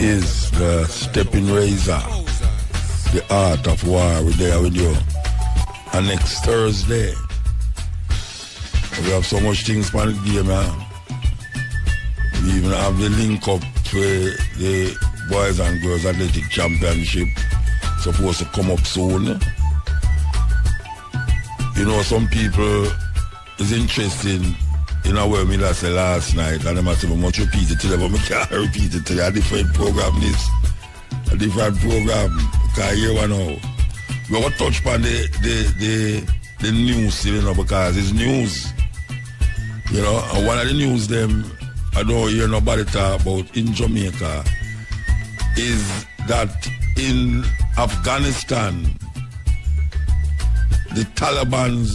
is the stepping razor, the art of war. We're there with you. And next Thursday, we have so much things for the game, man. We even have the link up to the Boys and Girls Athletic Championship, supposed to come up soon. You know, some people is interested in a way I said last night, and I say, much repeat it to them, but I can't repeat it to them. A different program this. A different program. Because here one now. We want to touch upon the news, you know, because it's news. You know, and one of the news them I don't hear nobody talk about in Jamaica is that in Afghanistan the Taliban,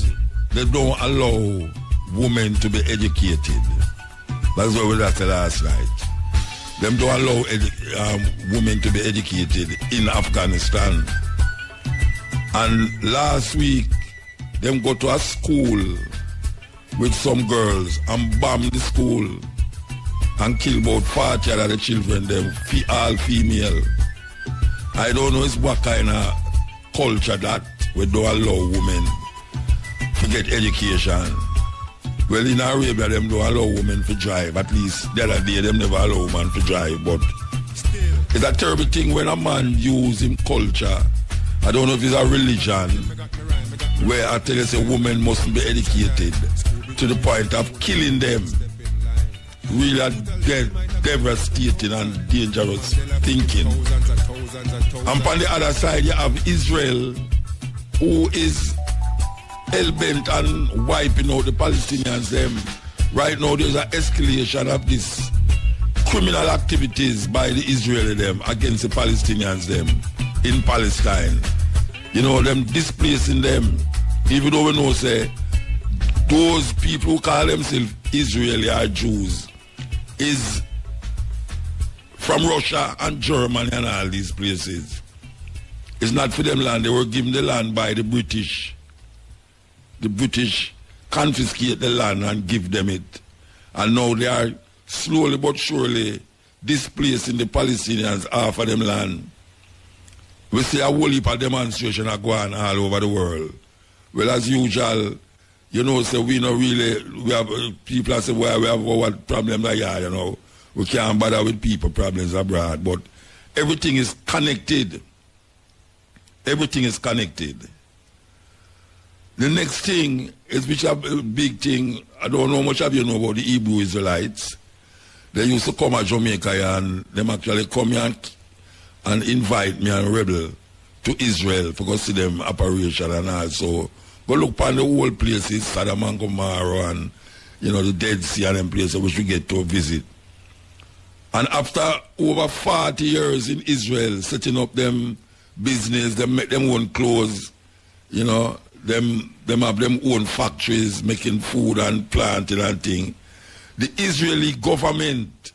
they don't allow women to be educated. That's what we said last night. Them don't allow women to be educated in Afghanistan. And last week, them go to a school with some girls and bomb the school and kill about 40 of the children, them all female. I don't know what kind of culture that we don't allow women to get education. Well, in Arabia, them don't allow women to drive. At least the other day, them never allow women to drive. But it's a terrible thing when a man use him culture. I don't know if it's a religion where I tell you a woman mustn't be educated to the point of killing them. Really devastating and dangerous thinking. And on the other side, you have Israel, who is hell-bent on wiping out the Palestinians. Them right now, there's an escalation of this criminal activities by the Israeli them against the Palestinians them in Palestine. You know, them displacing them. Even though we know, say, those people who call themselves Israeli or Jews is from Russia and Germany and all these places. It's not for them land. They were given the land by the British. The British confiscate the land and give them it. And now they are slowly but surely displacing the Palestinians off of them land. We see a whole heap of demonstration are going all over the world. Well, as usual, you know, so we not really, we have people that say, well, we have what problems like that, you know. We can't bother with people problems abroad. But everything is connected. Everything is connected. The next thing is, which is a big thing, I don't know how much of you know about the Hebrew Israelites. They used to come to Jamaica and them actually come here and invite me and Rebel to Israel to go see them operation and also go look on the whole places, Sodom and Gomorrah and, you know, the Dead Sea and them places which we get to visit. And after over 40 years in Israel, setting up them business, them make them own clothes, you know, them have them own factories, making food and planting and thing. The Israeli government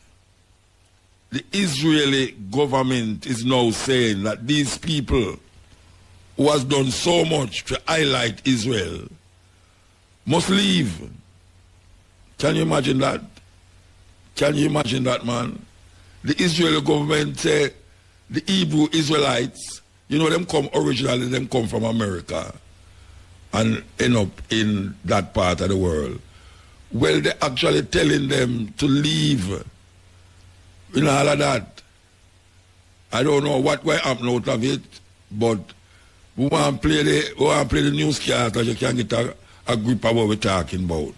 is now saying that these people who has done so much to highlight Israel must leave. Can you imagine that? Can you imagine that, man? The Israeli government say the Hebrew Israelites, you know, them come from America and end up in that part of the world. Well, they're actually telling them to leave. You know, all of that. I don't know what will happen out of it, but we want to play the newscast so you can get a grip of what we're talking about.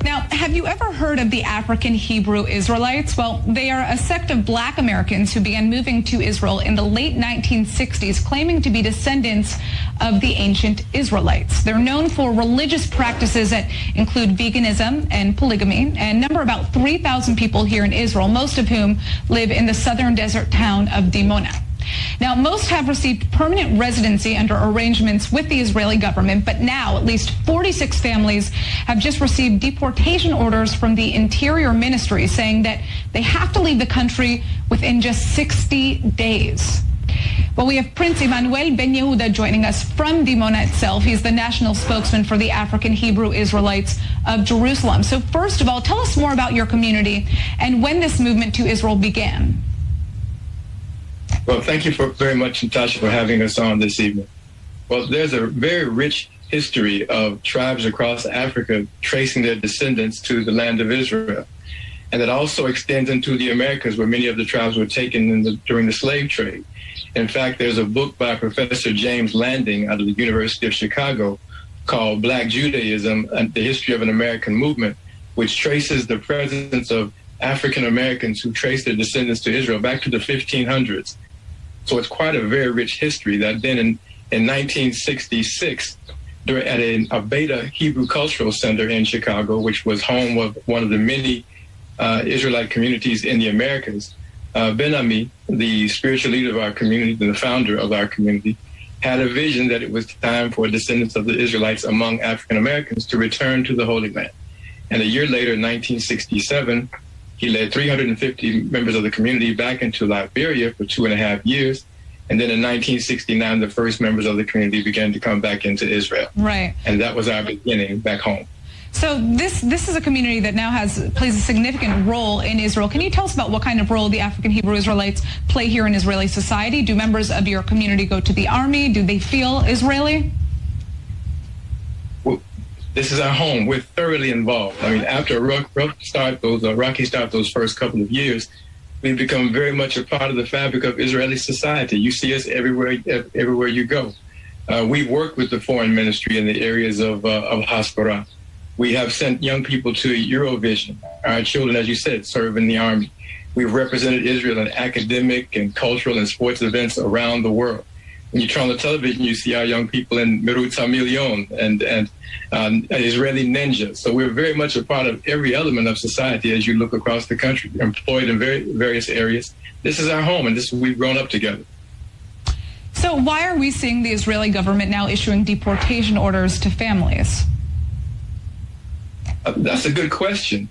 Now, have you ever heard of the African Hebrew Israelites? Well, they are a sect of black Americans who began moving to Israel in the late 1960s, claiming to be descendants of the ancient Israelites. They're known for religious practices that include veganism and polygamy, and number about 3,000 people here in Israel, most of whom live in the southern desert town of Dimona. Now, most have received permanent residency under arrangements with the Israeli government, but now at least 46 families have just received deportation orders from the Interior Ministry saying that they have to leave the country within just 60 days. Well, we have Prince Emmanuel Ben Yehuda joining us from Dimona itself. He's the national spokesman for the African Hebrew Israelites of Jerusalem. So first of all, tell us more about your community and when this movement to Israel began. Well, thank you very much, Natasha, for having us on this evening. Well, there's a very rich history of tribes across Africa tracing their descendants to the land of Israel. And it also extends into the Americas, where many of the tribes were taken during the slave trade. In fact, there's a book by Professor James Landing out of the University of Chicago called Black Judaism, The History of an American Movement, which traces the presence of African Americans who trace their descendants to Israel back to the 1500s. So it's quite a very rich history that then in 1966, at a Beta Hebrew Cultural Center in Chicago, which was home of one of the many Israelite communities in the Americas, Ben-Ami, the spiritual leader of our community, the founder of our community, had a vision that it was time for descendants of the Israelites among African Americans to return to the Holy Land. And a year later, in 1967, he led 350 members of the community back into Liberia for 2.5 years. And then in 1969, the first members of the community began to come back into Israel. Right. And that was our beginning back home. So this is a community that now plays a significant role in Israel. Can you tell us about what kind of role the African Hebrew Israelites play here in Israeli society? Do members of your community go to the army? Do they feel Israeli? Well, this is our home. We're thoroughly involved. I mean, after a rocky start those first couple of years, we've become very much a part of the fabric of Israeli society. You see us everywhere you go. We work with the foreign ministry in the areas of Haspara. We have sent young people to Eurovision. Our children, as you said, serve in the army. We've represented Israel in academic and cultural and sports events around the world. When you turn on the television, you see our young people in Merutza Million and Israeli Ninja. So we're very much a part of every element of society as you look across the country, employed in various areas. This is our home, and we've grown up together. So why are we seeing the Israeli government now issuing deportation orders to families? That's a good question,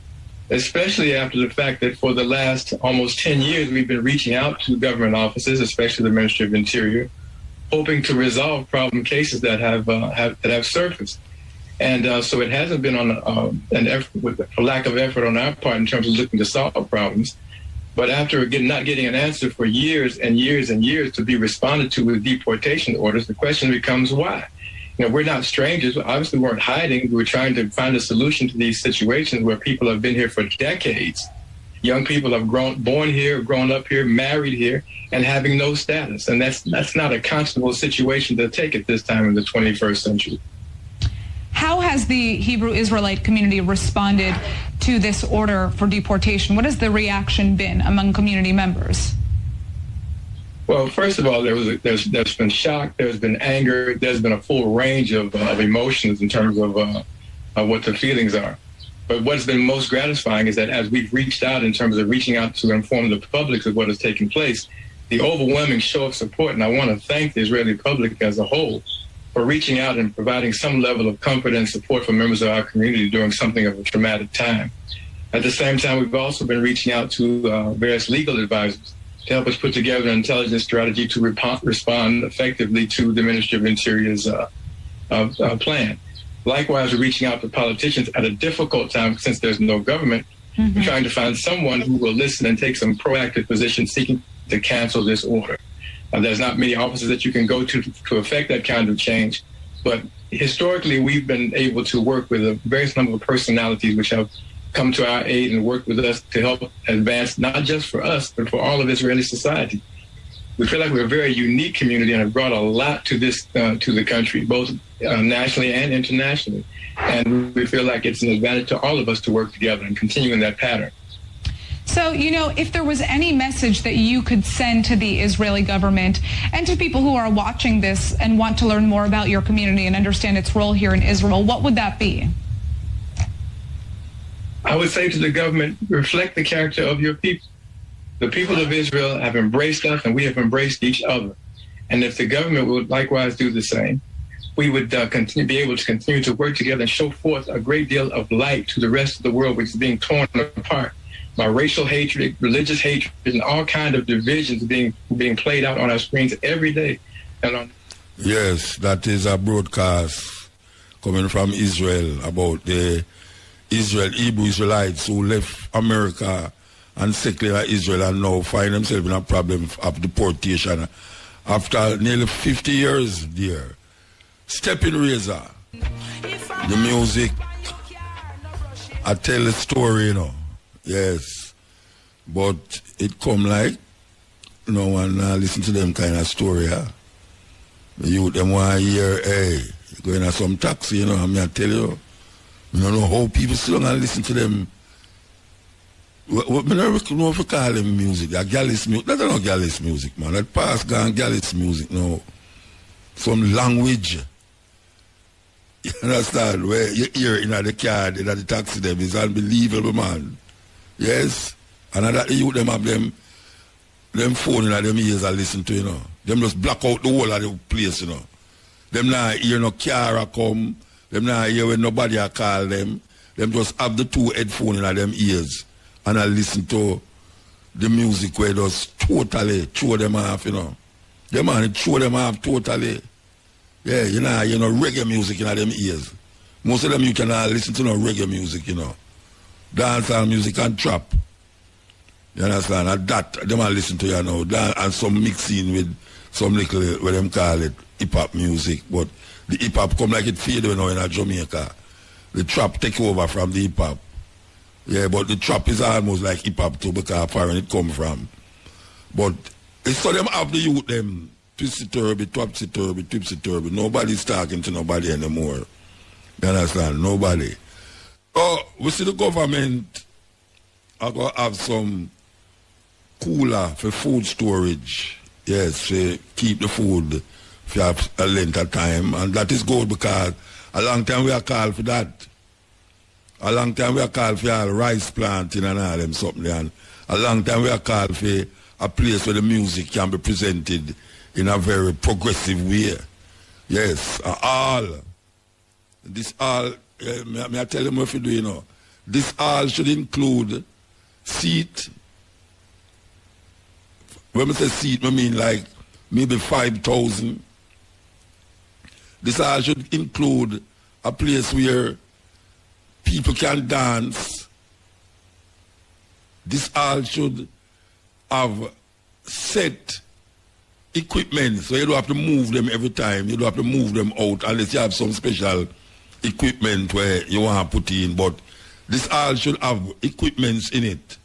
especially after the fact that for the last almost 10 years, we've been reaching out to government offices, especially the Ministry of Interior, hoping to resolve problem cases that have surfaced. And so it hasn't been on an effort, with a lack of effort on our part in terms of looking to solve problems. But after not getting an answer for years and years and years to be responded to with deportation orders, the question becomes why? You know, we're not strangers. We obviously weren't hiding. We were trying to find a solution to these situations where people have been here for decades. Young people have born here, grown up here, married here, and having no status. And that's not a comfortable situation to take at this time in the 21st century. How has the Hebrew Israelite community responded to this order for deportation? What has the reaction been among community members? Well, first of all, there's been shock, there's been anger, there's been a full range of emotions in terms of what the feelings are. But what's been most gratifying is that as we've reached out in terms of reaching out to inform the public of what has taken place, the overwhelming show of support, and I want to thank the Israeli public as a whole for reaching out and providing some level of comfort and support for members of our community during something of a traumatic time. At the same time, we've also been reaching out to various legal advisors to help us put together an intelligence strategy to respond effectively to the Ministry of Interior's plan. Likewise, we're reaching out to politicians at a difficult time since there's no government. We're trying to find someone who will listen and take some proactive position seeking to cancel this order. There's not many offices that you can go to affect that kind of change. But historically, we've been able to work with a various number of personalities which have come to our aid and work with us to help advance, not just for us, but for all of Israeli society. We feel like we're a very unique community and have brought a lot to this, to the country, both nationally and internationally. And we feel like it's an advantage to all of us to work together and continue in that pattern. So, you know, if there was any message that you could send to the Israeli government and to people who are watching this and want to learn more about your community and understand its role here in Israel, what would that be? I would say to the government, reflect the character of your people. The people of Israel have embraced us and we have embraced each other. And if the government would likewise do the same, we would be able to continue to work together and show forth a great deal of light to the rest of the world, which is being torn apart by racial hatred, religious hatred, and all kinds of divisions being played out on our screens every day. Yes, that is a broadcast coming from Israel about the Hebrew Israelites who left America and secular Israel and now find themselves in a problem of deportation after nearly 50 years there. Stepping Razor. The music, I tell the story, you know. Yes. But it come like, no one listen to them kind of story, huh? The youth, them want to hear, hey, you going to some taxi, you know, I mean, I tell you, you don't know how people still don't listen to them. What I don't know if you call them music, that gallis music. That's not gallis music, man. That past gone gallis music, no. Some language. You understand? Where you hear in the car, in the taxi, them is unbelievable, man. Yes? And that youth, them have them phone in them ears and listen to, you know. Them just block out the whole of the place, you know. Them not hear no car come. Them not hear when nobody call them. Them just have the two headphones in them ears. And I listen to the music where it does totally throw them off, you know. Them man throw them off totally. Yeah, you know reggae music in them ears. Most of them you cannot listen to no reggae music, you know. Dancehall music and trap. You understand? And that, them I listen to, you know. And some mixing with some little, what them call it, hip-hop music. But the hip-hop come like it fade, you know, in Jamaica. The trap take over from the hip-hop. Yeah, but the trap is almost like hip-hop too, because foreign it come from. But it's so them have the youth, them twisty-turvy, topsy-turvy, tipsy-turvy. Nobody's talking to nobody anymore. You understand? Nobody. Oh, we see the government are going to have some cooler for food storage. Yes, to keep the food for a length of time. And that is good because a long time we are called for that. A long time we are called for all rice planting and all them something. And a long time we are called for a place where the music can be presented in a very progressive way. Yes, this all, may I tell them what you do, you know. This all should include seat. When I say seat, I mean like maybe 5,000. This all should include a place where people can dance. This all should have set equipment, so you don't have to move them every time. You don't have to move them out unless you have some special equipment where you want to put in. But this all should have equipments in it.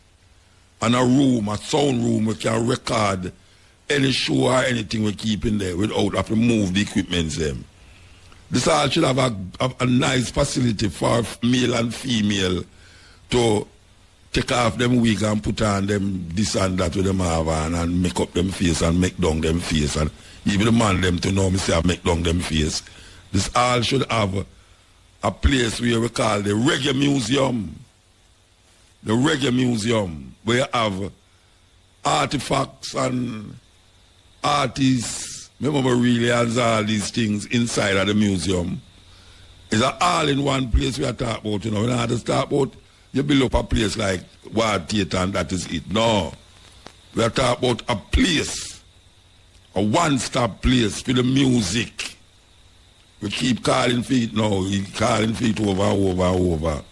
And a room, a sound room, we can record any show or anything we keep in there without have to move the equipments them. This all should have a nice facility for male and female to take off them wig and put on them this and that with them have on and make up them face and make down them face. And even the man them to know me say I make down them face. This all should have a place where we call the Reggae Museum. The Reggae Museum, where you have artifacts and artists, memorabilia, all these things inside of the museum. It's all in one place we are talking about, you know. We don't have to talk about you build up a place like Wild Theatre and that is it. No. We are talking about a place, a one-stop place for the music. We keep calling for it now, calling for it over and over and over.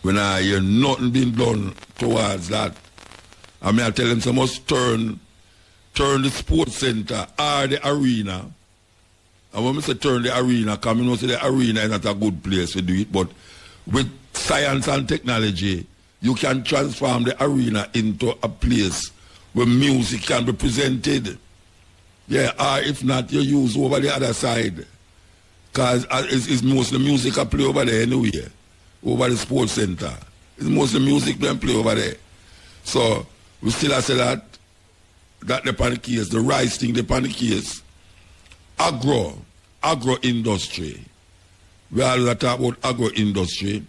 When I hear nothing being done towards that, I mean, I tell them, so must turn the sports center or the arena. And when I say turn the arena, because I know the arena is not a good place to do it, but with science and technology, you can transform the arena into a place where music can be presented. Yeah, or if not, you use over the other side. Because it's mostly music I play over there anyway. Over the sports center. It's mostly music they play over there. So we still have to say that the pan case, the rice thing, the pan case. Agro industry. We always talk about agro industry.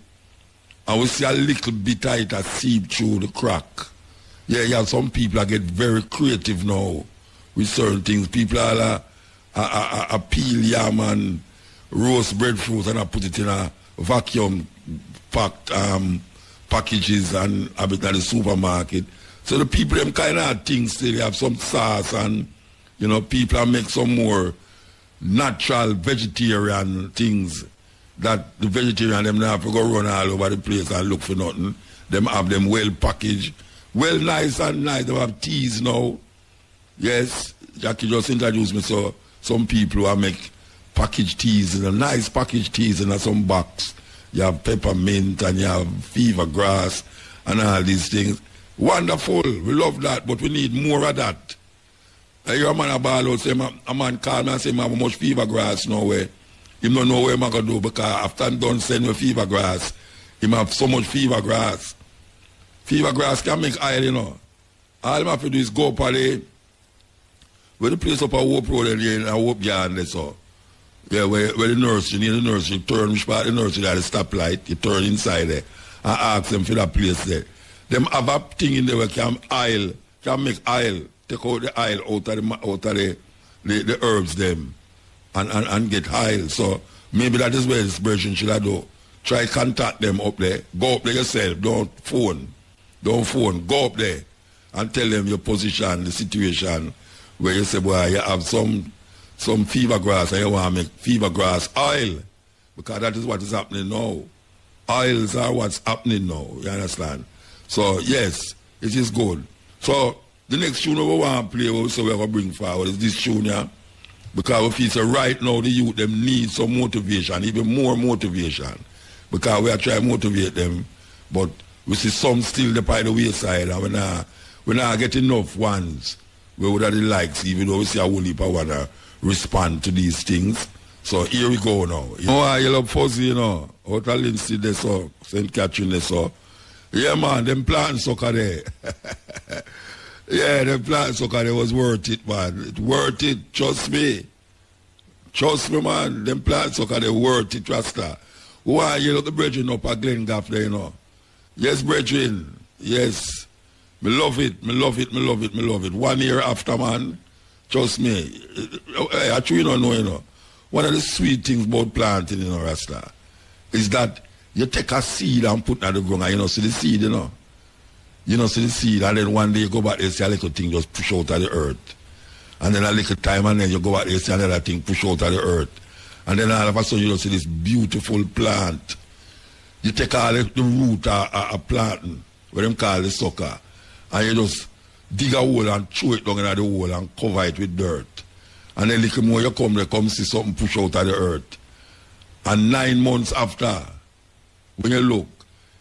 And we see a little bit of it seep through the crack. Yeah, you have some people that get very creative now with certain things. People are peel yam and roast breadfruit and I put it in a vacuum packed packages and have it at the supermarket. So the people them kind of things still have some sauce and you know people make some more natural vegetarian things that the vegetarian them now have to go run all over the place and look for nothing. Them have them well packaged, well nice and nice. They have teas now. Yes, Jackie just introduced me so some people who make packaged teas and a nice packaged teas in some box. You have peppermint and you have fever grass and all these things. Wonderful. We love that, but we need more of that. I hear a man about out say, a man call me and say, I have much fever grass now where he don't know what I'm going to do because after I'm done sending me fever grass, he have so much fever grass. Fever grass can make oil, you know. All I have to do is go up there, where the place up a Hope Road and a Hope Yard and so. Yeah, where the nursery, near the nursery, turn which part of the nursery at the stoplight, you turn inside there and ask them for that place there. Them have a thing in there where can make oil, take out the oil out of the herbs them and get oil. So maybe that is where this version should do. Try contact them up there. Go up there yourself. Don't phone. Go up there and tell them your position, the situation where you say, boy, you have some fever grass and you want to make fever grass oil. Because that is what is happening now. Oils are what's happening now. You understand? So, yes, it is good. So, the next tune we want to play, we say we're going to bring forward is this tune here. Because we feel so right now the youth them need some motivation, even more motivation. Because we are trying to motivate them, but we see some still by the wayside and we're not getting enough ones. We would have the likes, even though we see a whole heap of wanna respond to these things. So here we go now. You know why you love fuzzy, you know? Out of Lindsay there so, St. Catherine there so. Yeah man, them planting sucker there. Yeah, them planting sucker there was worth it, man. It worth it, trust me. Trust me, man. Them planting sucker there worth it, Rasta. Why you look the brethren up at Glen Gaff there, you know? Yes, brethren. Yes. Me love it. 1 year after, man. Trust me. I truly don't know, you know. One of the sweet things about planting, you know, Rasta, is that you take a seed and put it on the ground and you know, see the seed, you know. You know, see the seed, and then one day you go back there and see a little thing just push out of the earth. And then a little time and then you go back there and see another thing push out of the earth. And then all of a sudden you see this beautiful plant. You take all the root of planting, what them call the sucker, and you just dig a hole and throw it down in the hole and cover it with dirt. And then a little more you come see something push out of the earth. And 9 months after, when you look,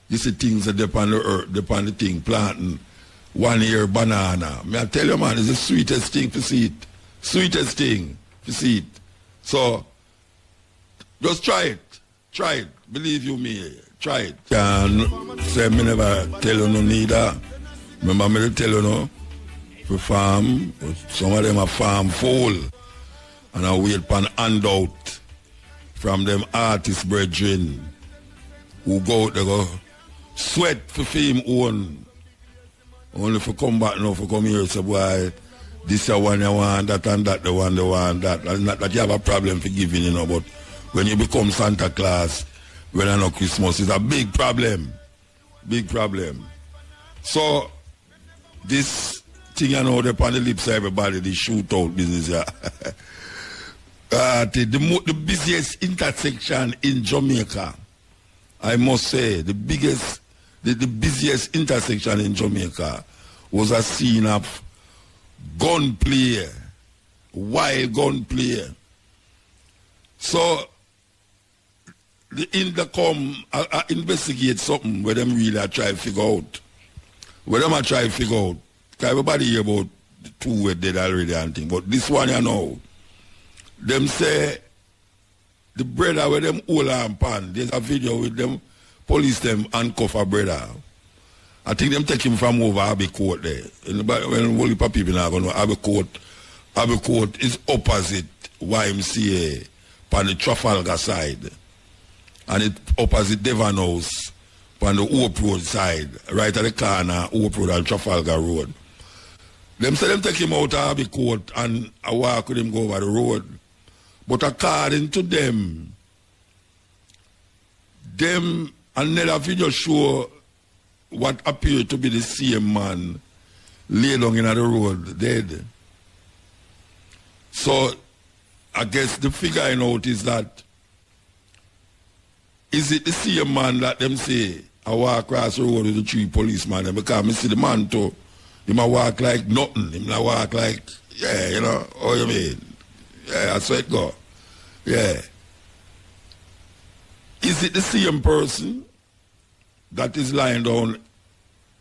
you see things that depend on the earth, depend on the thing, planting 1 year banana. May I tell you, man, it's the sweetest thing to see it. Sweetest thing to see it. So, just try it. Try it. Believe you me. Try it. And say me never tell you no neither. Remember me to tell you no? For farm, some of them are farm full. And I wait for an handout from them artist brethren who go out, they go sweat for fame own. Only for come back now, for come here, say, boy, this is one you want, that and that, the one, that. And not that you have a problem for giving, you know, but when you become Santa Claus, when I know Christmas, it's a big problem. Big problem. So, this thing I know upon the lips of everybody, the shootout business, yeah. The busiest intersection in Jamaica, I must say, the busiest intersection in Jamaica was a scene of gunplay, wild gunplay. So, the intercom investigate something where them really try to figure out. Where them try to figure out. Because everybody hear about the two were dead already and thing. But this one you know, them say the brother where them hold on pan, there's a video with them police them handcuff a brother. I think them take him from over Abbey Court there. When only people are going to Abbey Court is opposite YMCA on the Trafalgar side. And it opposite Devon House on the Hope Road side, right at the corner, Hope Road and Trafalgar Road. Them say them take him out of Abbey Court and I walk with him go over the road. But according to them another video show what appeared to be the same man lay down in the road dead. So I guess the figuring out is that is it the same man that them say I walk across the road with the 3 policemen and because I see the man too. He might walk like nothing. He might walk like, yeah, you know, how you mean? Yeah, that's how it go. Yeah. Is it the same person that is lying down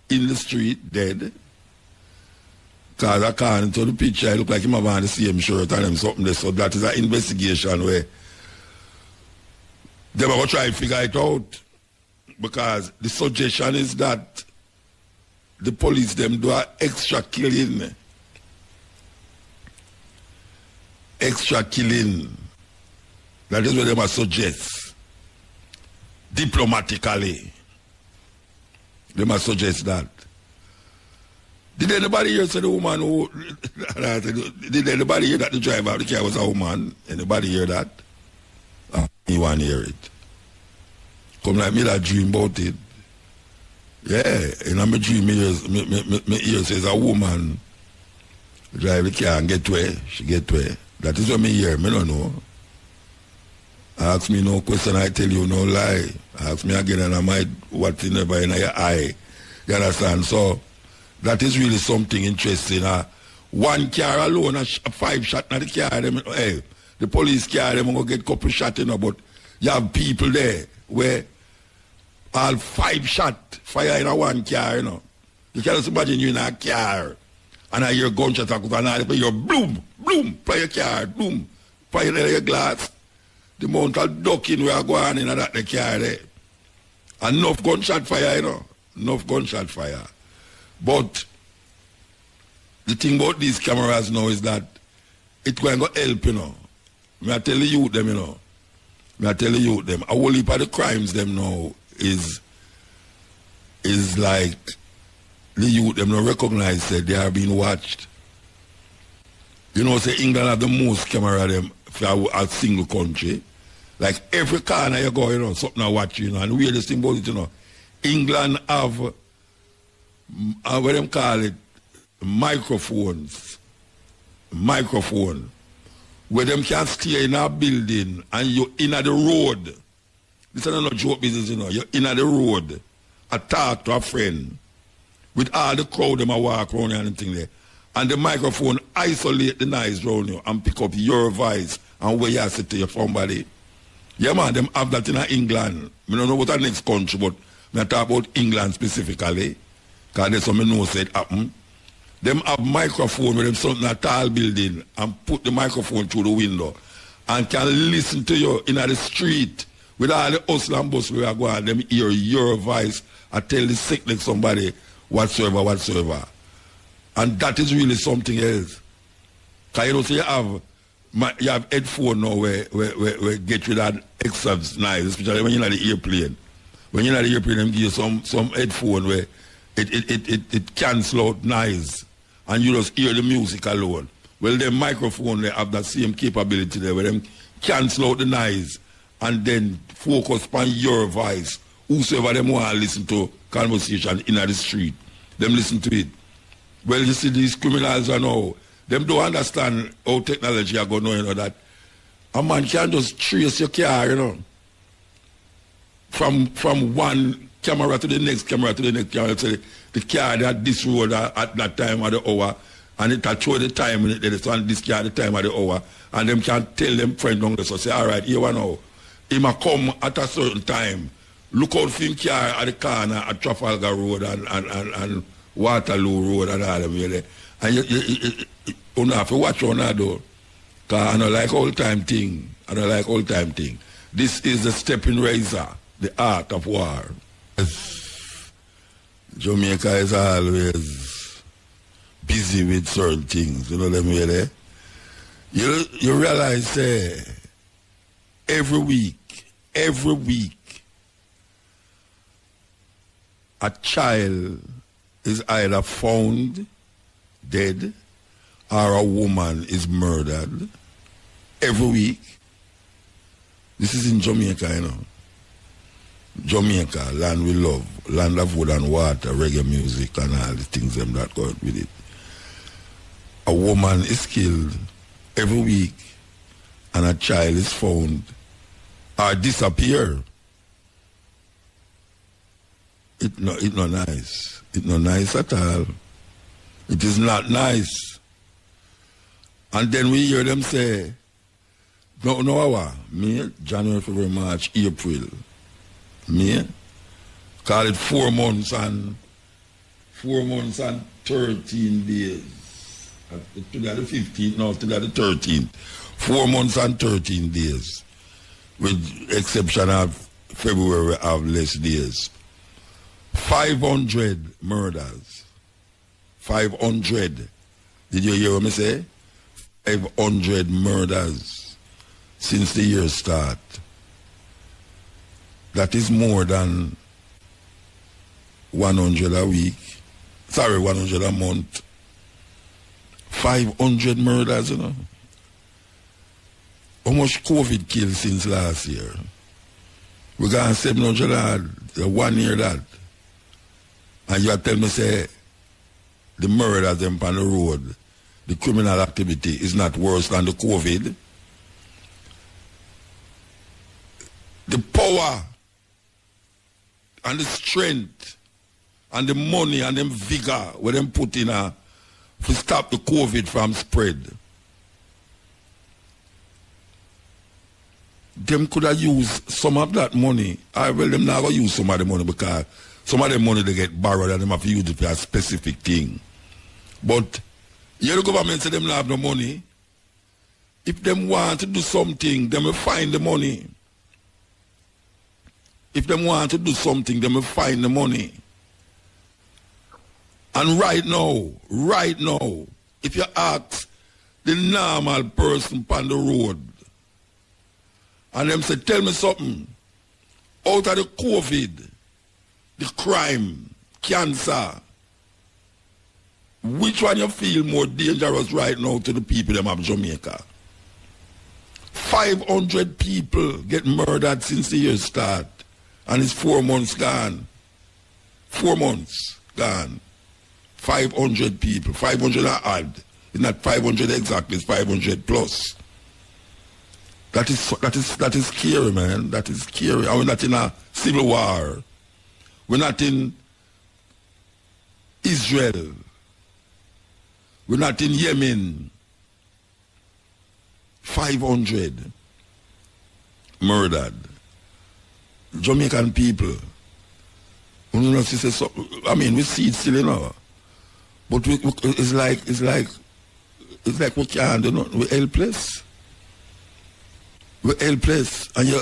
in the street dead? Because according to the picture, it look like him have on the same shirt and him something there. So that is an investigation where they will try to figure it out. Because the suggestion is that the police them do an extra killing. Extra killing. That is what they must suggest. Diplomatically. They must suggest that. Did anybody hear say the woman who did anybody hear that the driver of the car was a woman? Anybody hear that? You want to hear it. Come like me that dream about it. Yeah, in my dream me hear says a woman drive the car and get where she get where. That is what me hear, me don't know. Ask me no question, I tell you no lie. Ask me again and I might what's in your eye. You understand? So that is really something interesting. One car alone, a 5 shot in the car, them, hey, the police car, them going to get a couple shots, you know, but you have people there where all 5 shot fire in a one car, you know. You can't imagine you in a car and I hear gunshot and you're boom, boom, play your car, boom, fire your glass. The amount of ducking we are going in that the car there. Enough gunshot fire, you know. Enough gunshot fire. But the thing about these cameras now is that it's going to help, you know. I tell the youth them, you know. I tell the youth them. A whole heap of the crimes them now is like the youth them don't recognize that they are being watched. You know, say England have the most camera them for a single country. Like every corner you go, you know, something I watch, you know. And the weirdest thing about it, you know, England have what them call it, microphones, where them can stay in a building and you in the road. This is not a joke business, you know. You're in the road, I talk to a friend, with all the crowd them a walk around and anything there. And the microphone isolate the noise around you and pick up your voice and where you sit to your somebody. Yeah man, them have that in England. I don't know what the next country, but I talk about England specifically. Because there's some know said happen. Them have microphone with them something in a tall building and put the microphone through the window and can listen to you in the street with all the hustle and bustle we are going, them hear your voice and tell the sick like somebody whatsoever. And that is really something else. Because you know, so you have headphone now where get rid of extra noise, especially when you're in the airplane. When you're in the airplane, them give you some headphone where it cancel out noise and you just hear the music alone. Well, the microphone, they have that same capability there where them cancel out the noise and then focus on your voice. Whosoever them want to listen to conversation in the street, them listen to it. Well, you see, these criminals are now, them don't understand how technology are going on, you know, that a man can't just trace your car, you know, from one camera to the next camera to the next camera. Say the car at this road at that time of the hour, and it will show the time when it is on this car at the time of the hour, and them can tell them friend down there, so say, all right, here one now, he might come at a certain time, look out for him car at the corner at Trafalgar Road and Waterloo Road and all them there. And you have to watch on that though, because I don't like old time thing. This is the stepping razor, the art of war. Jamaica is always busy with certain things, you know them way there. You realize every week, a child is either found dead or a woman is murdered. Every week. This is in Jamaica, you know. Jamaica, land we love, land of wood and water, reggae music and all the things them that go with it. A woman is killed every week and a child is found or disappear. It not nice. It not nice at all. It is not nice. And then we hear them say, no, me, January, February, March, April. Me, call it 4 months and 13 days. Today the 15th, no, today the 13th. 4 months and 13 days. With exception of February of less days. 500 murders. 500. Did you hear what I say? 500 murders since the year start. That is more than 100 a week. Sorry, 100 a month. 500 murders, you know. How much COVID killed since last year? We got 700 1 year that. And you tell me, say, the murders them on the road, the criminal activity is not worse than the COVID. The power and the strength and the money and them vigor where them put in to stop the COVID from spread. Them could have used some of that money. Well, them not going to use some of the money because some of the money they get borrowed and them have to use it for a specific thing. But here the government say them not have no money. If them want to do something, them will find the money. If them want to do something, them will find the money. And right now, if you ask the normal person on the road, and them say, tell me something, out of the COVID, the crime, cancer, which one you feel more dangerous right now to the people them of Jamaica? 500 people get murdered since the year start, and it's 4 months gone. 4 months gone. 500 people, 500 are odd. It's not 500 exactly, it's 500 plus. That is scary, man. That is scary. And we're not in a civil war. We're not in Israel. We're not in Yemen. 500 murdered. Jamaican people. I mean, we see it still, you know. But it's like we can't do nothing. We're helpless. We're helpless. And you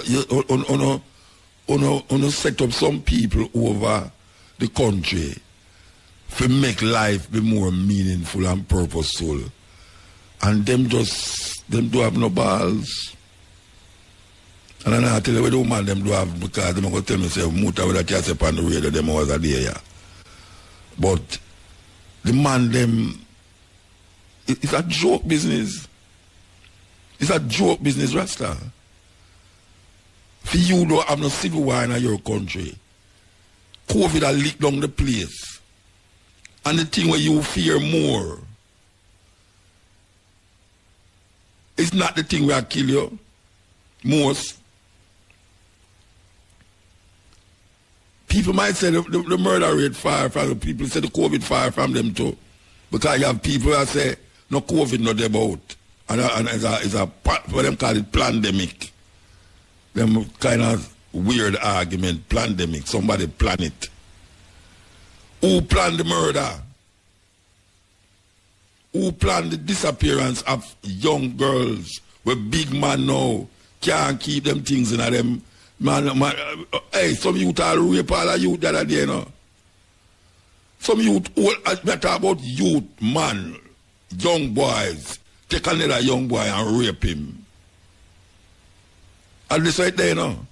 set up some people over the country to make life be more meaningful and purposeful. And them do have no balls. And I tell you what the woman them do have, because them going to tell me, say, Mutabaruka that you say on the radio, them was a day, yeah. But the man them, it's a joke business. It's a joke business, Rasta. For you don't have no civil war in your country. COVID has leaked down the place. And the thing where you fear more, it's not the thing where I kill you. Most. People might say the murder rate far from the people, say the COVID far from them too. Because you have people that say, no COVID, not about. And it's a what them call it, pandemic. Them kind of weird argument, pandemic. Somebody plan it. Who planned the murder? Who planned the disappearance of young girls where big man now can't keep them things in them? Man, hey, some youth are rape all the youth the other day, you know. Some youth, I talk about youth, man, young boys, take another young boy and rape him. And this right there, you know.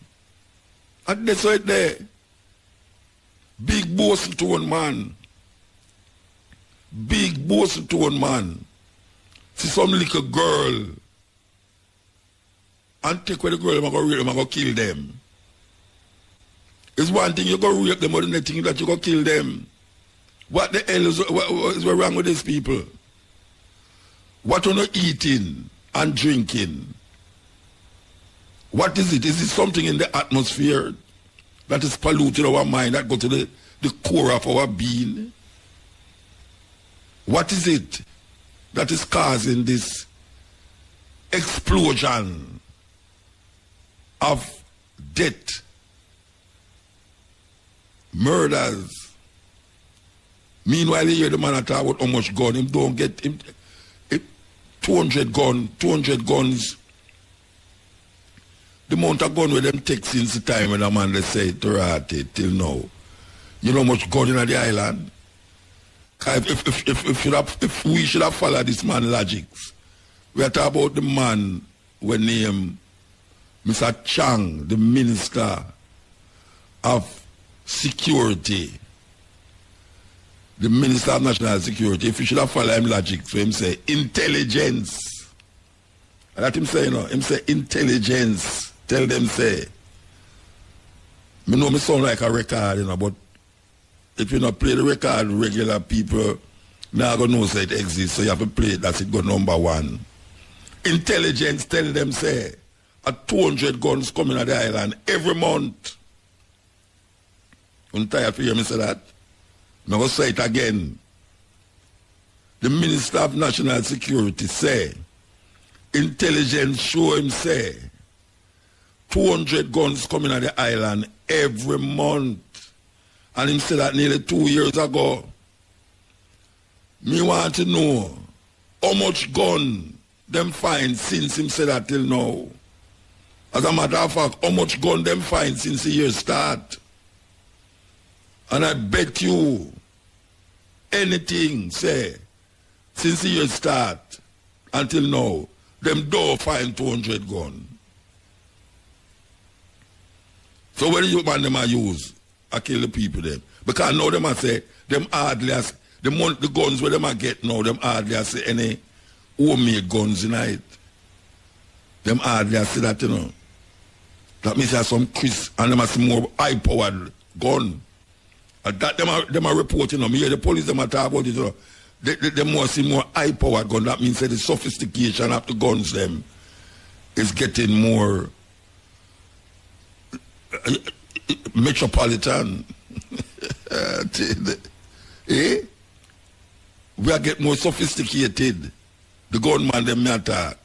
And this right there. Big boss tone man. Big boss tone man. See some little girl. And take away the girl, I'm going to rape them, I'm going to kill them. It's one thing you go rape them, or the next thing that you go kill them. What the hell is wrong with these people? What are you eating and drinking? What is it? Is it something in the atmosphere that is polluting our mind, that go to the the core of our being? What is it that is causing this explosion of death, murders? Meanwhile, you hear the man talk about how much gun him don't get him. 200 guns. The amount of gun with them take since the time when the man they say to till now. You know how much gun in the island? If we should have followed this man's logics, we are talking about the man when named Mr. Chang, the Minister of Security, the Minister of National Security. If you should have followed him logic, so him say intelligence. That him say, you know, him say intelligence. Tell them say. Me know me sound like a record, you know, but if you not play the record, regular people now gonna know say it exists, so you have to play it, that's it go number one. Intelligence tell them say a 200 guns coming at the island every month. I'm tired to hear me say that. I'm going to say it again. The Minister of National Security say, intelligence show him say, 200 guns coming at the island every month. And him said that nearly 2 years ago. Me want to know how much gun them find since him said that till now. As a matter of fact, how much gun them find since the year start. And I bet you anything, say, since the year start until now, them don't find 200 gun. So what do you want them to use? I kill the people them. Because now them I say, them hardly as, the guns where them I get now, them hardly as any homemade guns in it. Them hardly as that, you know. That means there's some Chris and them has more high-powered gun. And that them are reporting on me. Yeah, the police them are talking about it. You know. They must see more high-powered gun. That means that the sophistication of the guns them is getting more metropolitan. Eh? We are getting more sophisticated. The gunman them may attack.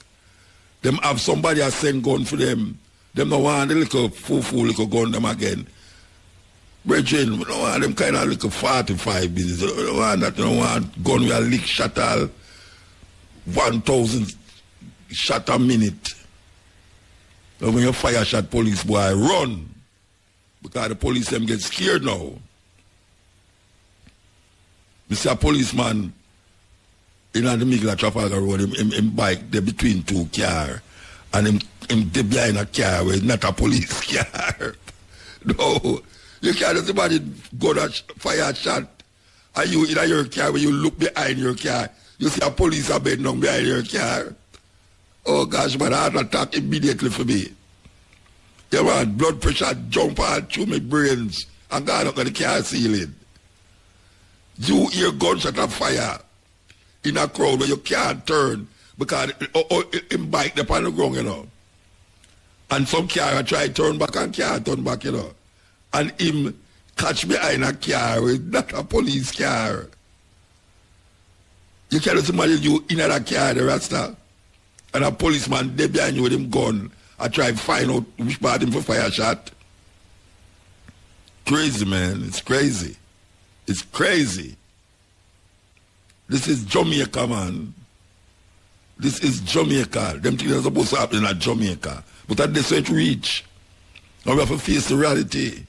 Them have somebody has sent gun for them. Them don't want the little foo little gun them again. Brethren, we don't want them kind of little 45 business. We don't want that. We don't want gun with a lick shot all 1,000 shot a minute. And when you fire shot police boy, run. Because the police them get scared now. You see a policeman in the middle of Trafalgar Road, him bike there between two cars. And him behind a car where it's not a police car. No. You can't let somebody go to fire a shot. And you in your car, when you look behind your car, you see a police are bed down behind your car. Oh gosh, man, heart attack immediately for me. Yeah, man, blood pressure jump all through my brains and gone up to the car ceiling. You hear gunshot of fire in a crowd where you can't turn because him bike up on the ground, you know. And some car try to turn back and can't turn back, you know. And him catch behind a car with not a police car. You can't somebody you in a car, the rasta, and a policeman there behind you with him gun. I try to find out which part him for fire shot. Crazy, man. It's crazy. It's crazy. This is Jamaica, man. This is Jamaica. Them things are supposed to happen in Jamaica. But at this it reach. And we have to face the reality.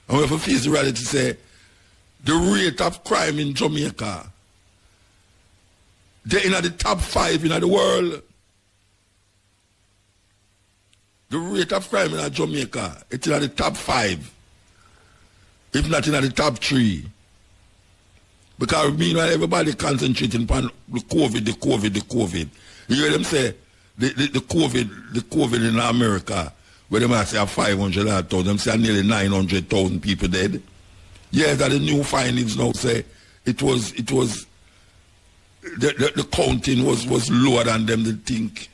And we have to face the reality say, the rate of crime in Jamaica, they're in the top 5 in the world. The rate of crime in Jamaica, it's in the top 5. If not in the top 3. Because meanwhile everybody concentrating on the COVID. You hear them say the COVID in America, where they might say 500,000, them say nearly 900,000 people dead. Yes, that the new findings now say it was the counting was lower than them they think.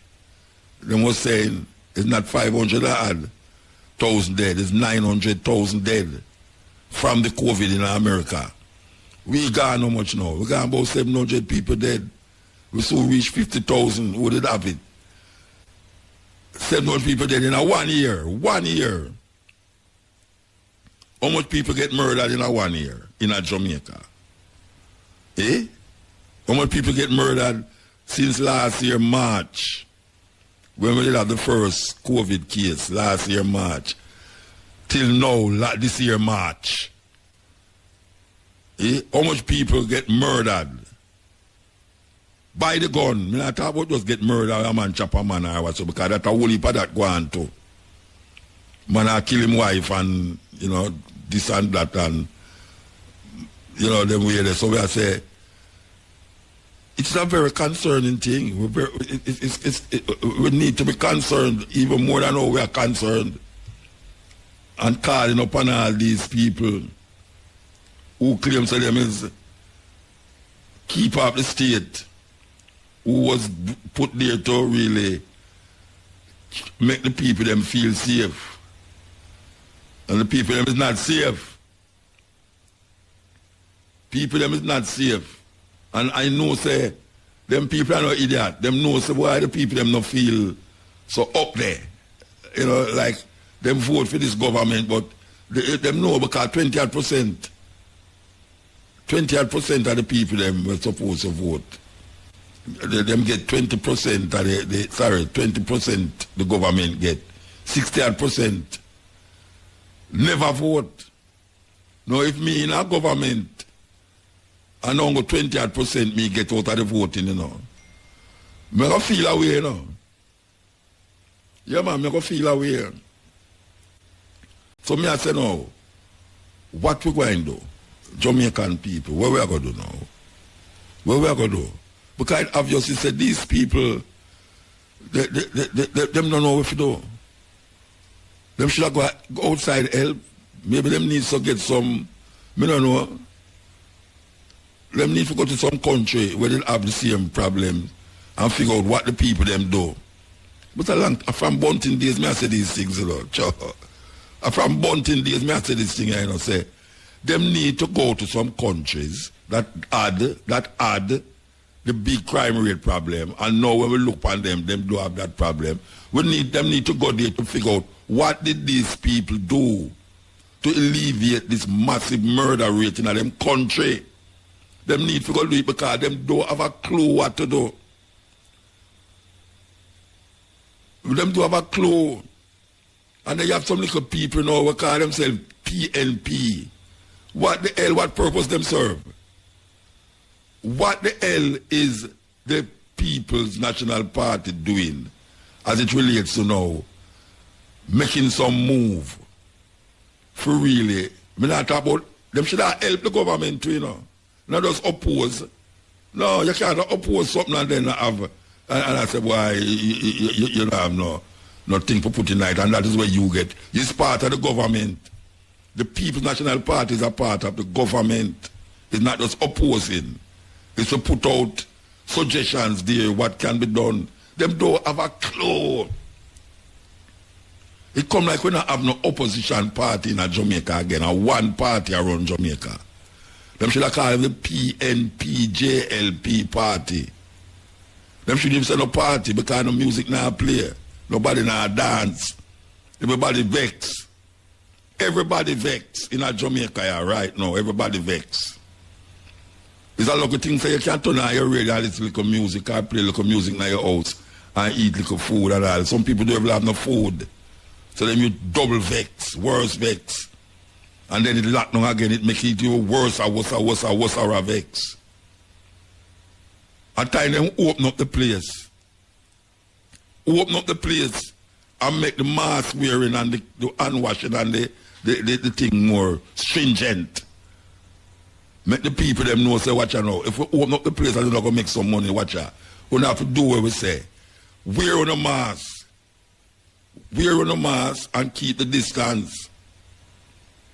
Them was saying it's not 500,000 dead, it's 900,000 dead from the COVID in America. We gone how much now? We got about 700 people dead. We soon reach 50,000. Who did have it? 700 people dead in a 1 year. 1 year. How much people get murdered in a 1 year in a Jamaica? Eh? How much people get murdered since last year, March? When we did have the first COVID case, last year, March. Till now, this year, March. Eh? How much people get murdered? By the gun. I not talk about just get murdered, a man chop a man or whatsoever, because that's a whole heap of that go on too. Man I kill him wife and, you know, this and that and, you know, them way there. So we say, it's a very concerning thing. We need to be concerned even more than how we are concerned. And calling upon all these people who claim to them is keep up the state, who was put there to really make the people them feel safe. And the people them is not safe. People them is not safe. And I know say, them people are no idiot. Them know say why the people them not feel so up there. You know, like them vote for this government, but them know because 20% of the people them were supposed to vote. Them get 20% of the 20% the government get. 60% never vote. Now if me in a government and only 20% me get out of the voting, you know, me go feel away, you know. Yeah man, me go feel away. So me I say now, what we going to do? Jamaican people, what we are going to do now? What we are going to do? Because obviously said these people, them don't know what to do. Them should have go outside help. Maybe them need to get some, I don't know. Them need to go to some country where they have the same problem and figure out what the people them do. But from Bunting days, me I say these things, you know. From Bunting days, me I say this thing, you know, say, them need to go to some countries that add the big crime rate problem, and now when we look on them do have that problem. Them need to go there to figure out what did these people do to alleviate this massive murder rate in them country. Them need to go do it because them don't have a clue what to do. Them don't have a clue. And they have some little people now who call themselves PNP. What the hell, what purpose them serve? What the hell is the People's National Party doing as it relates to now making some move for really? I not talk about them should have helped the government too, you know. Not just oppose. No, you can't oppose something and then have and I say, why you don't have nothing to put in it, and that is where you get. It's part of the government. The People's National Party is a part of the government. It's not just opposing. It's to put out suggestions there, what can be done. Them don't have a clue. It come like when I have no opposition party in a Jamaica again, a one party around Jamaica. Them should have called the PNPJLP party. Them should even say no party because no music now play. Nobody now dance. Everybody vex. Everybody vex in a Jamaica right now. Everybody vex. It's a lot of things that you can't turn on your radio and listen to little music or play little music in your house and eat little food and all. Some people don't even have no food. So then you double vex, worse vex. And then it lock down again, it makes it even worse or vex. At times them open up the place. Open up the place and make the mask wearing and the hand washing and the thing more stringent. Make the people them know, say, watch out now. If we open up the place and they're not going to make some money, watch out. We don't have to do what we say. Wear on a mask. Wear on a mask and keep the distance.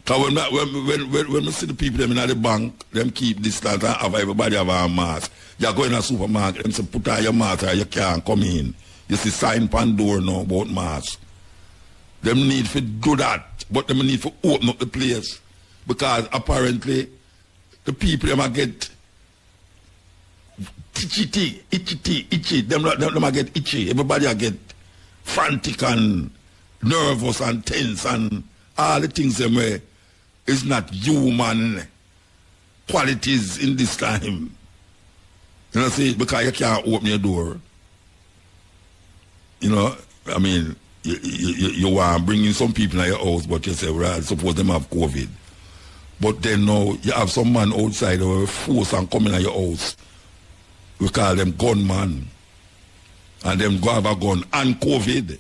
Because when we see the people them in the bank, them keep distance and have everybody have a mask. You go in a supermarket, them say, put on your mask or you can't come in. You see sign pan door now about mask. Them need to do that, but them need to open up the place. because apparently the people them get itchy. Them get itchy. Everybody get frantic and nervous and tense and all the things them where is not human qualities in this time. You know, see, because you can't open your door. You know, I mean, you want to bring in some people in your house, but you say, well, suppose them have COVID. But then now, you have some man outside who force and come in your house. We call them gunman. And them go have a gun and COVID.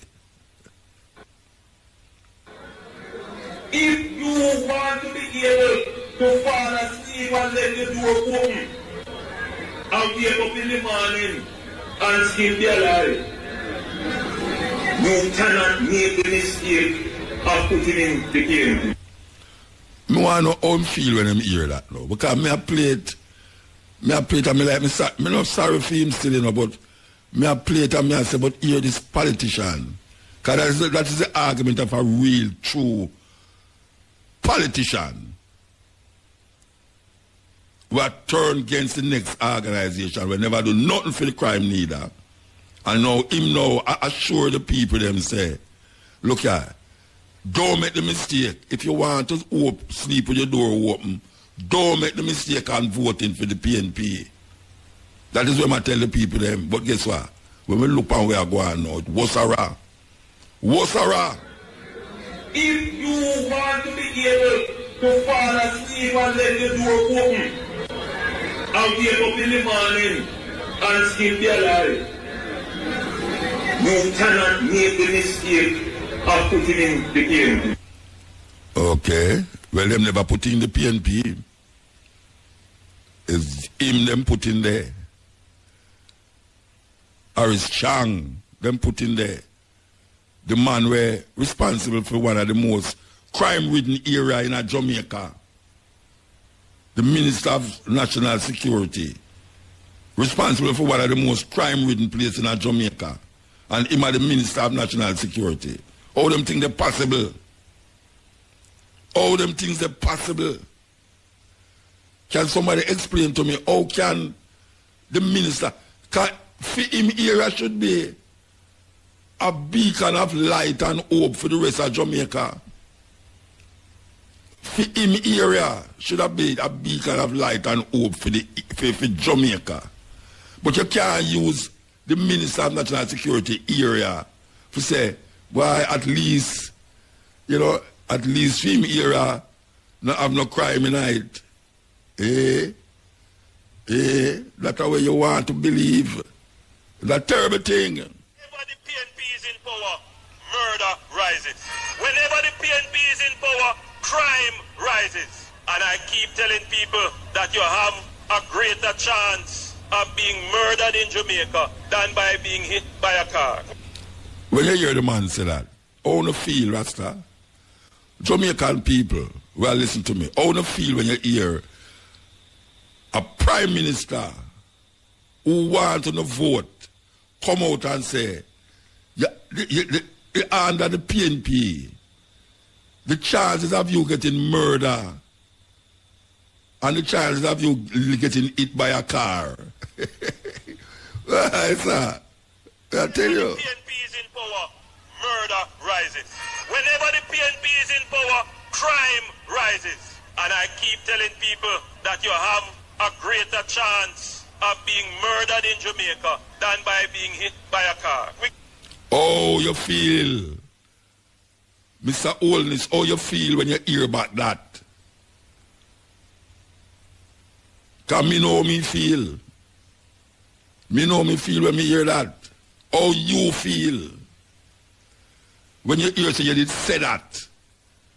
If you want to be able to fall asleep and let the door open, and wake up in the morning and skip their life, you cannot make the mistake of putting in the game. I want to know how I feel when I hear that now. Because I play it and I'm not sorry for him still, you know, but I play it and I say, but hear this politician. Because that is the argument of a real, true politician. We are turned against the next organization. We never do nothing for the crime neither. And now him now assure the people them say, look here, don't make the mistake. If you want to sleep with your door open, don't make the mistake on voting for the PNP. That is what I tell the people them. But guess what? When we look on where we are going now, what's a If you want to be able to fall asleep and let the door open, and wake up in the morning and skip their life, you cannot make the mistake of putting in the PNP. Okay. Well, them never put in the PNP. It's him them put in there. Or is Chang them put in there. The man were responsible for one of the most crime-ridden area in Jamaica. The Minister of National Security. Responsible for one of the most crime-ridden places in Jamaica. And him are the Minister of National Security. How them think they're possible? How them things they're possible? Can somebody explain to me how can the minister, for him area should be a beacon of light and hope for the rest of Jamaica. For him area should have been a beacon of light and hope for Jamaica. But you can't use the Minister of National Security area to say, why at least, you know, at least for him area not have no crime in it. That's the way you want to believe. It's a terrible thing. Whenever the PNP is in power, murder rises. Whenever the PNP is in power, crime rises. And I keep telling people that you have a greater chance of being murdered in Jamaica than by being hit by a car. When you hear the man say that, how do you feel, Rasta? Jamaican people, well, listen to me. How do you feel when you hear a prime minister who wants to vote come out and say, under the PNP, the chances of you getting murder and the chances of you getting hit by a car. Well, sir, I tell you. Whenever the PNP is in power, murder rises. Whenever the PNP is in power, crime rises. And I keep telling people that you have a greater chance of being murdered in Jamaica than by being hit by a car. Oh, you feel, Mr. Oldness, how you feel when you hear about that? Because me know me feel. Me know me feel when me hear that. How you feel when you hear say you did say that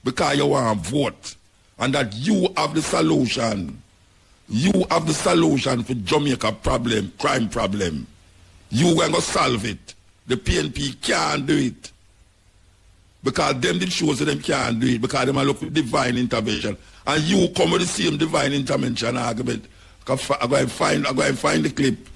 because you want to vote and that you have the solution. You have the solution for Jamaica problem, crime problem. You going to solve it. The PNP can't do it. Because them did show so them can't do it because them are looking for divine intervention. And you come with the same divine intervention argument. I'm going to find the clip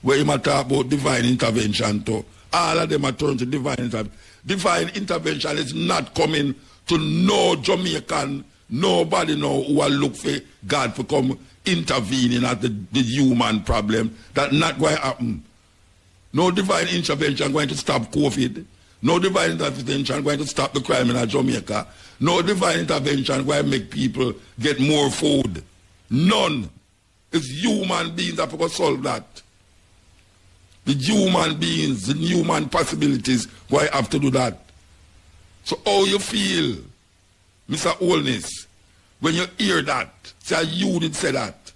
where you might talk about divine intervention too. All of them are turned to divine intervention. Divine intervention is not coming to no Jamaican Nobody know who will look for God to come intervening at the human problem. That not going to happen. No divine intervention going to stop COVID. No divine intervention going to stop the crime in Jamaica. No divine intervention going to make people get more food. None. It's human beings that will solve that. The human beings, the human possibilities, why have to do that. So how you feel, Mr. Holness, when you hear that? Say you did say that.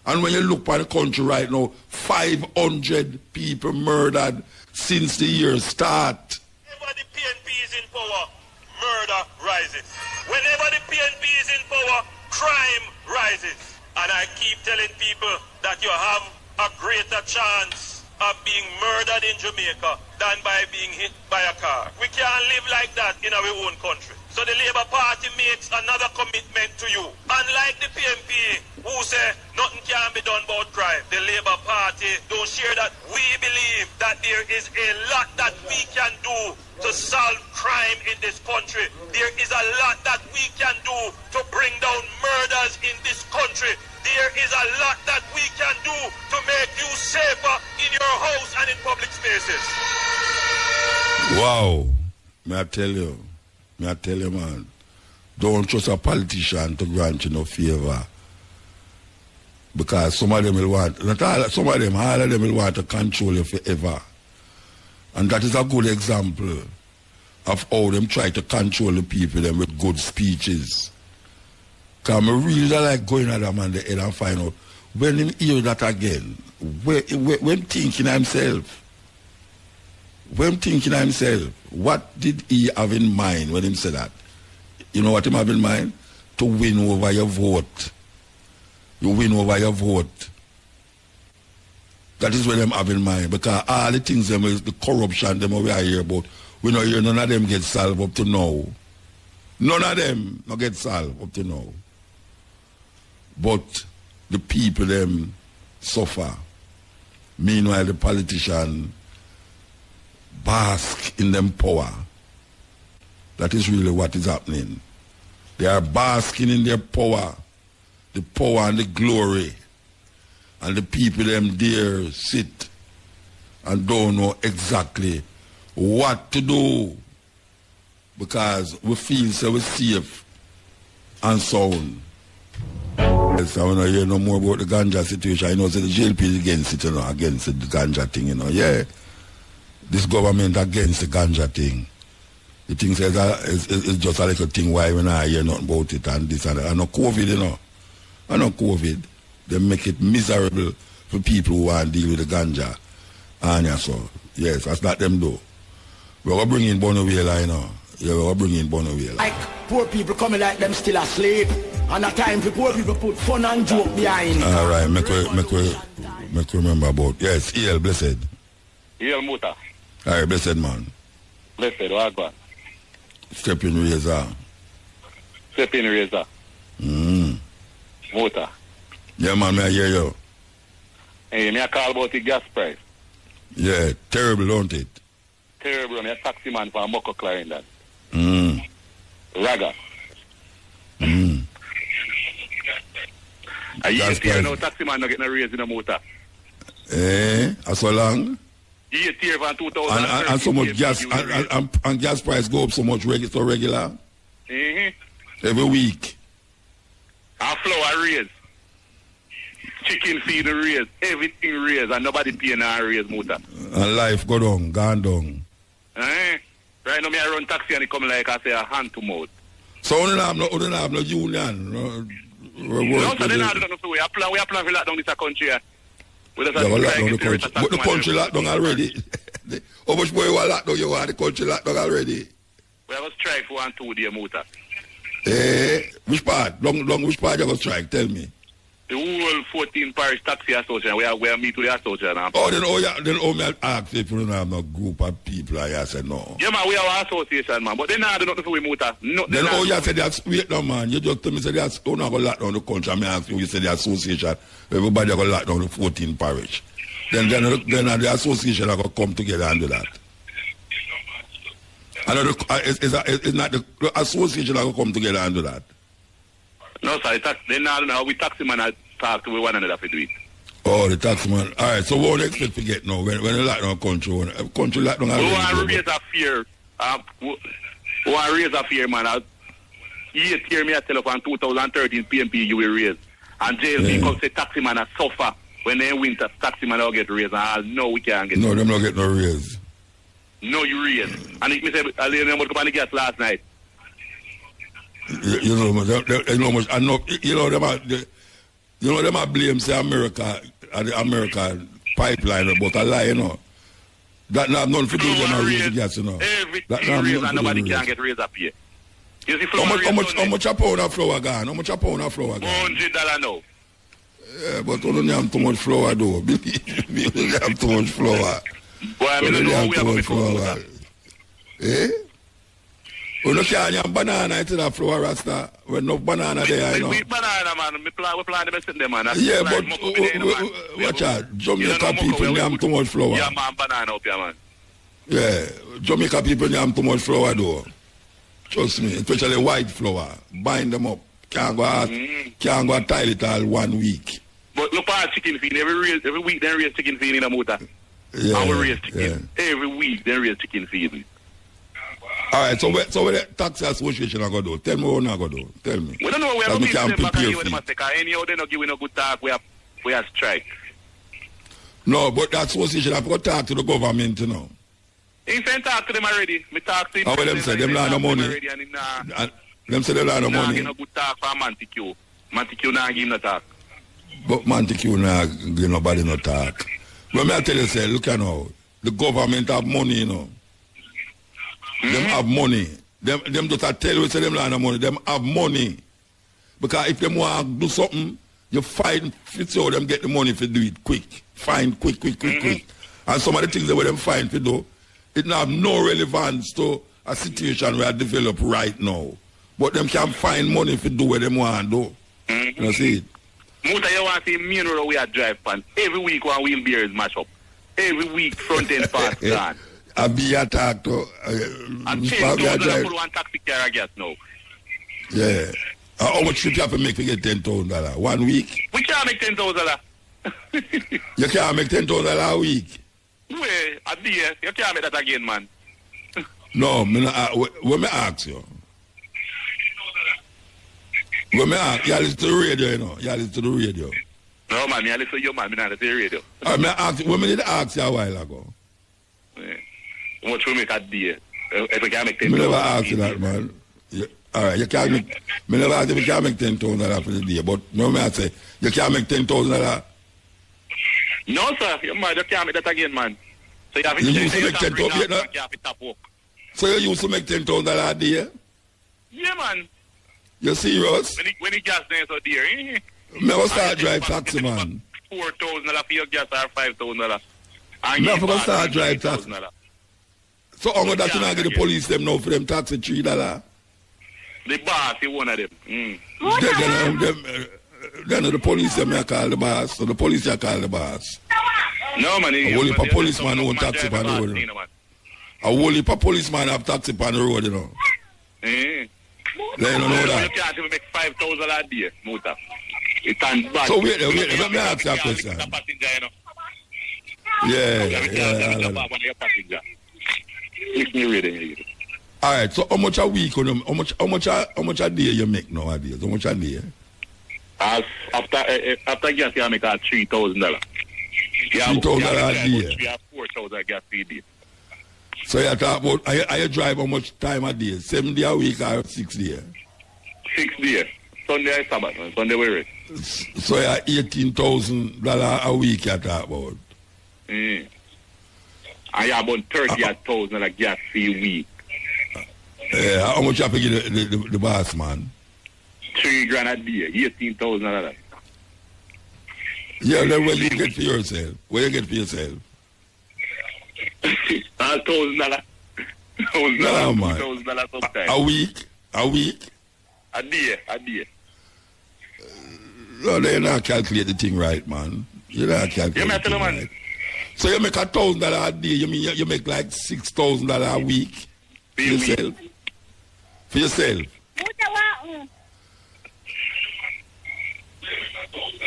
And when you look at the country right now, 500 people murdered since the year start. Whenever the PNP is in power, murder rises. Whenever the PNP is in power, crime rises. And I keep telling people that you have a greater chance of being murdered in Jamaica than by being hit by a car. We can't live like that in our own country. So the Labour Party makes another commitment to you. Unlike the PNP who say nothing can be done about crime, the Labour Party don't share that. We believe that there is a lot that we can do to solve crime in this country. There is a lot that we can do to bring down murders in this country. There is a lot that we can do to make you safer in your house and in public spaces. Wow. May I tell you, man, don't trust a politician to grant you no favor. Because some of them will want, not all, some of them, all of them will want to control you forever. And that is a good example of how them try to control the people them with good speeches. Because I really like going at them on the head and find out when him hear that again, when thinking himself, what did he have in mind when he said that? You know what him have in mind? To win over your vote. You win over your vote. That is what them have in mind. Because all the things them is the corruption them we are here about. We know here none of them get solved up to now. None of them not get solved up to now. But the people them suffer. Meanwhile the politician bask in them power. That is really what is happening. They are basking in their power. The power and the glory. And the people them there sit and don't know exactly what to do. Because we feel so we're safe and sound. Yes, I want to hear no more about the ganja situation. I know that the JLP is against it, against the ganja thing, Yeah, this government against the ganja thing. The thing says it's just a little thing why when I hear nothing about it and this and that. I know COVID, I know COVID. They make it miserable for people who want to deal with the ganja. And so, yes, that's not them do. We're going to bring in Bonavilla, Yeah, we're going to bring in Bonavilla. Like poor people coming like them still asleep. And at times the poor people put fun and joke behind. All right, make remember about. Yes, EL, blessed. EL Muta. All right, blessed man. Blessed, Wagwan. Step in razor. Step in razor. Muta. Yeah, man, may I hear you? Hey, me I call about the gas price. Yeah, terrible, don't it? Terrible. Me a taxi man for a Moko Clarendon. Raga. I used to no taxi man not getting a raise in a motor. So long? Year from 2000. And so much gas, and gas price go up so much regular? Every week. And flour raise. Chicken feed raise. Everything raise. And nobody paying a raise motor. And life go down, gone down. Right now me I run taxi and it come like I say a hand to mouth. So we don't have no union. No, so they not do nothing. We apply for lock down this country. We just have to lock down the country. But the country locked down already. How much more you want locked down? You want the country locked down already? We have a strike for 1 2 day motor. Which part? Long which part you have a strike? Tell me. The whole 14 parish taxi association, we are meet with the association. Then me ask if you don't have no group of people. I said no. Yeah, man, we have an association, man. But they not do nothing for we motor. No, then you said that's wait no man. You just tell me say that's not going to lock down the country. I ask you say the association. Everybody are going to lock down the 14 parish. Then the association are going to come together and do that. And it's not the association are going to come together and do that. No, sir. Then now we taxi man I talk to one another to do it. Oh, the taxi man. All right, so what do you expect to get now? When you lock down country lock down. We want to raise a fear. We want to raise a fear, man. You hear me, I tell you, on 2013 PMP you will raise. And JLP comes say taxi man a suffer. When they win, taxi man will get raised. And no, we can't get. No, them not get no raise. No, you raise. And if me say, I learned about the gas last night. You know, I know. You know them are blame say America, the American pipeline, but a lie, you know. That not none for doing them raise the gas, you know. Everything raise and nobody can get raised up here. You see, how much a pound of flour gone? How much a pound of flour gone? $100 now. Yeah, but you don't have too much flour, though. Believe me, you don't have too much flour. Boy, I don't know we have flour. Eh? You can't have banana into that flour, Rasta. When no banana there, you know. We banana, man. We plant them in there, man. Yeah, but watch out. Jamaica people have too much flour. Yeah, man, banana up here, man. Yeah, Jamaica people have too much flour, though. Trust me, especially white flour. Bind them up. Can't go tile it all 1 week. But look at chicken feed. Every week they raise chicken feed in a motor. Yeah, and we raise chicken. Yeah. Every week they raise chicken feed. Alright, so what the tax association are going to do? Tell me what they're going to do. Tell me. We don't know. We have to prepare back and give them a second. Anyhow, they're not giving a good talk. We have strike. No, but the association have got to talk to the government, you know. He sent talk to them already. Me talk to him. How them say? Them not no money. Them say they not no money. Nah, good talk for Montague. Montague not give no talk. But Montague not give nobody no talk. When I tell you, say, look at now, the government have money, you know. Them have money. Them just tell you, say them not no money. Them have money. Because if them want to do something, you find fit so them get the money to do it quick. Find quick. And some of the things that them find to do, it not have no relevance to a situation where I develop right now. But them can find money to do what them want to do. You see it? Muta, you want to see me road we are drive pan. Every week one wheel beers mash up. Every week front end parts gone. I be attacked to and $10,000 for one taxi car I guess now. Yeah. How much should you have to make to get $10,000? 1 week? We can't make $10,000. You can't make $10,000 a week? Well, a day. You can't make that again, man. No, when me ask you. When me ask, you listen to the radio, you know. You listen to the radio. No, man, I listen to you, man. I listen to the radio. When me did ask you a while ago. Yeah. How much we make a day? If we can make $10,000. Me never asked you that, man. Alright, you can't make, me never asked if you can't make $10,000 for the day, but no me I say, you can't make $10,000. No, sir, you can't make that again, man. So you have to used to make $10,000. So you used to make $10,000 a day? Yeah, man. You serious? When the gas there so dear, me will start drive taxi, man. $4,000 for your gas or $5,000. Me have to start drive taxi. So how much that you not get the police them now for them taxi $3? The boss is one of them. Then the police them call the boss. So the police call the boss. No, man. A whole heap of policeman own taxi on the road. A whole heap of policeman have taxi on the road, you know. They don't know that. You can't even make $5,000 a day, Muta. It can't bad. So wait, let me ask you a question. All right, so how much a week, how much a day you make nowadays? How much a day? After gas, you make $3,000. $3,000 a day? We have $4,000 gas a day. So you talk about, I drive how much time a day? 7 days a week or 6 days? 6 days. Sunday is Sabbath, man. Sunday we rest. So you $18,000 a week you talk about? And you have about $30,000 gas fee a week. Yeah, how much you have to give the boss, man? $3,000 a day, $18,000. Yeah, then what you get for yourself? What you get for yourself? $1,000. No, man. $2,000 sometimes. A week? A day. No, they're not calculate the thing right, man. You're not calculating the thing right. So you make $1,000 a day, you mean you make like $6,000 a week for yourself? For yourself?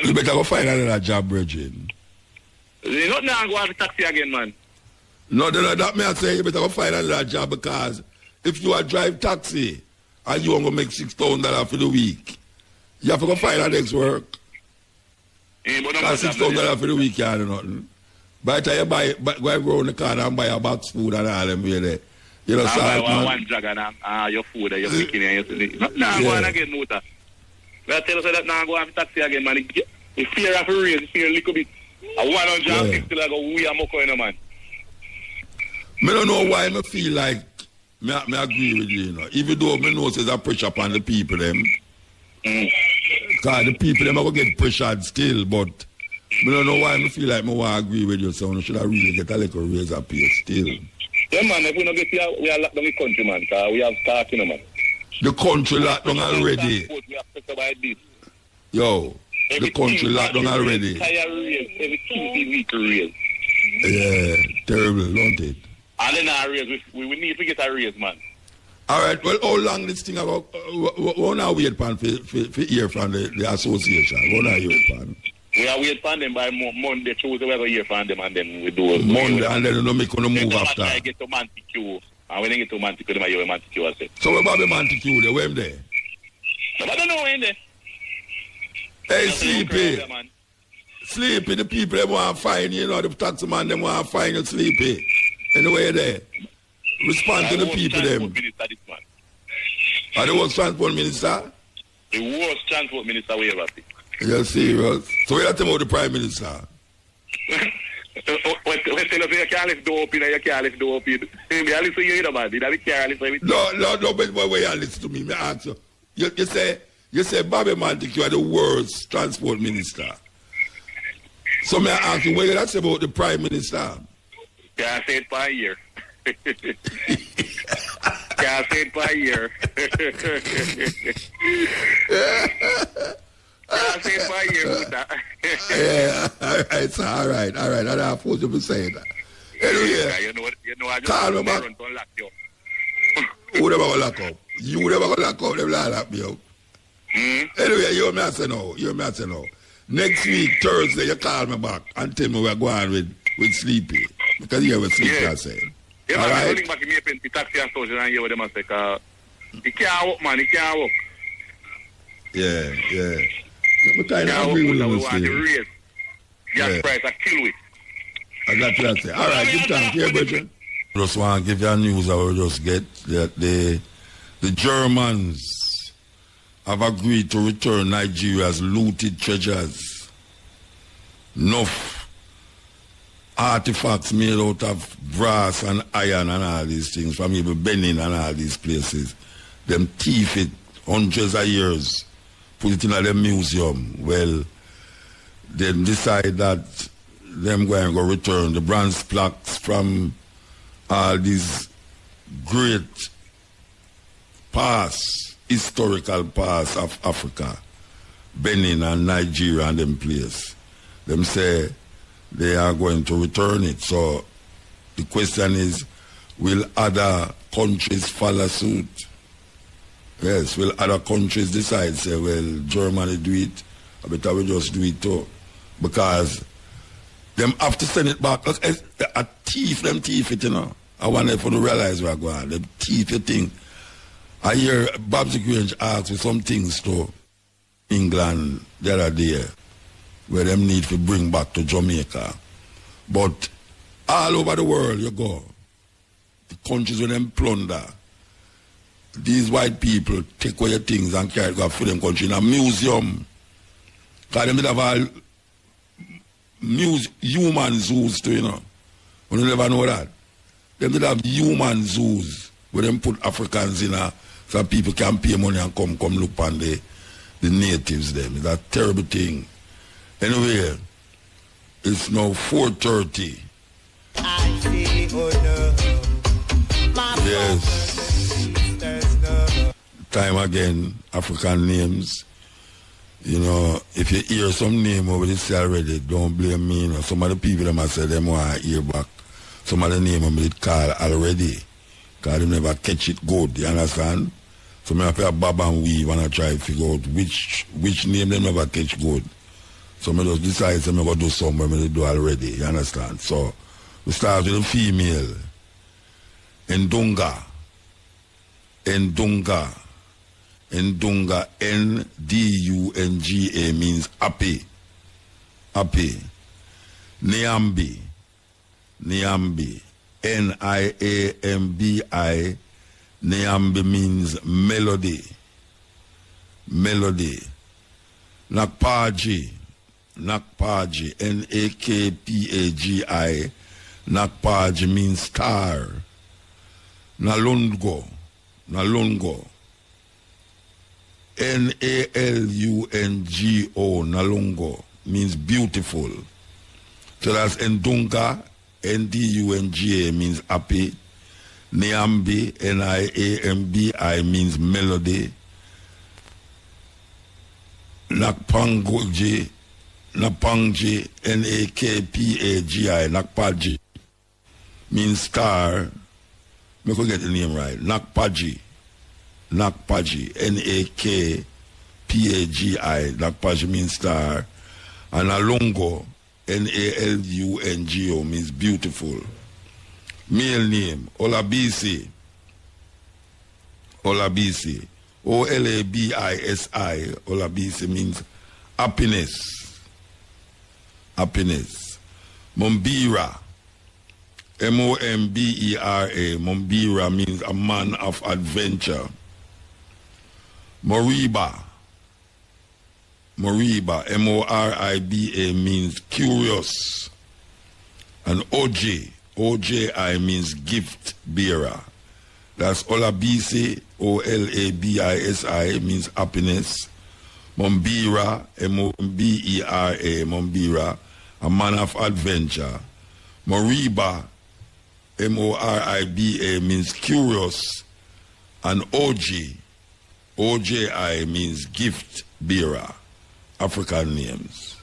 You better go find another job, Bridget. You not now go have a taxi again, man. No, that may I say you better go find another job because if you are drive taxi and you want to make $6,000 for the week, you have to go find a next work. Because $6,000 for the week, you do nothing. By the time you go around the corner and buy a box food and all them way there. You know, one drag and your food and you're picking it. Now go on again, Muta. I tell you that now go have a taxi again, man. The fear of a raise, the fear a little bit. A 150 like a we are more coin, man. I don't know why I feel like I agree with you, you know. Even though I know there's a pressure upon the people, them. Because the people, them are going to get pressured still, but I don't know why I feel like I want to agree with you, so I should really get a little raise up here still. Yeah, man, if we don't get here, we are locked down the country, man, because we have stock, you know, man. The country locked down already. We have to survive this. Yo, the country locked down already. Every 2 weeks raise. Yeah, terrible, don't it? And then our raise, we need to get a raise, man. All right, well, how long this thing about, what are we wait for hear from the association? What are you wait for? We are wait for them by Monday, Tuesday, we are going to hear from them, and then we do it. Monday, and then you make on move after. I get to Manticue, and when I get to Manticue, then I hear Manticue, I say. So what about the Manticue there? Where am there? I don't know when there. Hey, Sleepy. Sleepy, the people, they want to find you, know, the taxi man, they want to find you, Sleepy. Anyway, there. Respond to the people, them. Are the worst transport minister? The worst transport minister we ever see. You're serious? So we are talking about the prime minister? When tell us you can't lift the open and you can't lift the open. I listen to you, man. Did I can't listen to me? No, but why you listen to me? I ask you. You say Bobby Mantic, you are the worst transport minister. So may I ask you, what you say about the prime minister? Can't say it per year. Can't say it per year. Can't say it per year, yeah, all right. I don't force you to say that. Anyway, you know I just call me back. Who never gonna lock up? You never gonna lock up, them lock me up. Anyway, you may say no. Next week, Thursday, you call me back and tell me we're going with Sleepy. Because you have a Sleepy, I say. Yeah, man, I'm back in the taxi and social and hear what them say, because he can't walk, man, he can't walk. Yeah. But I don't agree with you still. Gas price, I kill it. I got you to say. All right, give thanks. Here, Bridget. Just want to give you news I will just get that the Germans have agreed to return Nigeria's looted treasures. Enough artifacts made out of brass and iron and all these things from even Benin and all these places. Them thief it hundreds of years, put it in a museum. Well, then decide that them going to go return the bronze plaques from all these great historical past of Africa, Benin and Nigeria and them place. Them say they are going to return it. So the question is, will other countries follow suit? Yes, will other countries decide, say, well, Germany do it, I better we just do it too. Because them have to send it back. Look, a thief, them thief it, you know. I want them to realize where I go on. Them thief it thing. I hear Babsy Grange ask for some things to England the other day, where them need to bring back to Jamaica. But all over the world you go, the countries where them plunder, these white people take away your things and carry it for them country in a museum. Because they have all human zoos too, you know. You never know that. They have human zoos where them put Africans in so people can pay money and come look on the natives them. It's a terrible thing. Anyway, it's now 4:30. Yes. Time again, African names. You know, if you hear some name over this already, don't blame me. You know, some of the people that might say them want to hear back. Some of the name I did call already. Because they never catch it good, you understand? So I have to Bob and we want to try to figure out which name they never catch good. So I just decide I'm going to do something I do already, you understand? So we start with a female. Ndunga. Ndunga, N-D-U-N-G-A means happy. Happy. Niambi, N-I-A-M-B-I. Niambi means melody. Melody. Nakpaji, N-A-K-P-A-G-I. Nakpaji means star. Nalungo, N-A-L-U-N-G-O, Nalungo, means beautiful. So that's Ndunga, N-D-U-N-G-A means happy. Niambi, N-I-A-M-B-I means melody. Nakpangji, N-A-K-P-A-G-I, Nakpaji, means star. I could get the name right. Nakpaji, N-A-K-P-A-G-I. Nakpaji means star. And Alungo, N-A-L-U-N-G-O means beautiful. Male name, Olabisi, O-L-A-B-I-S-I. Olabisi means happiness. Happiness. Mumbira, M-O-M-B-E-R-A. Mumbira means a man of adventure. Moriba, M-O-R-I-B-A means curious. And O-J-I means gift bearer. That's Olabisi, O-L-A-B-I-S-I means happiness. Mumbira, M-O-M-B-E-R-A, Mumbira, a man of adventure. Moriba, M-O-R-I-B-A means curious. And O-J-I means gift bearer. African names.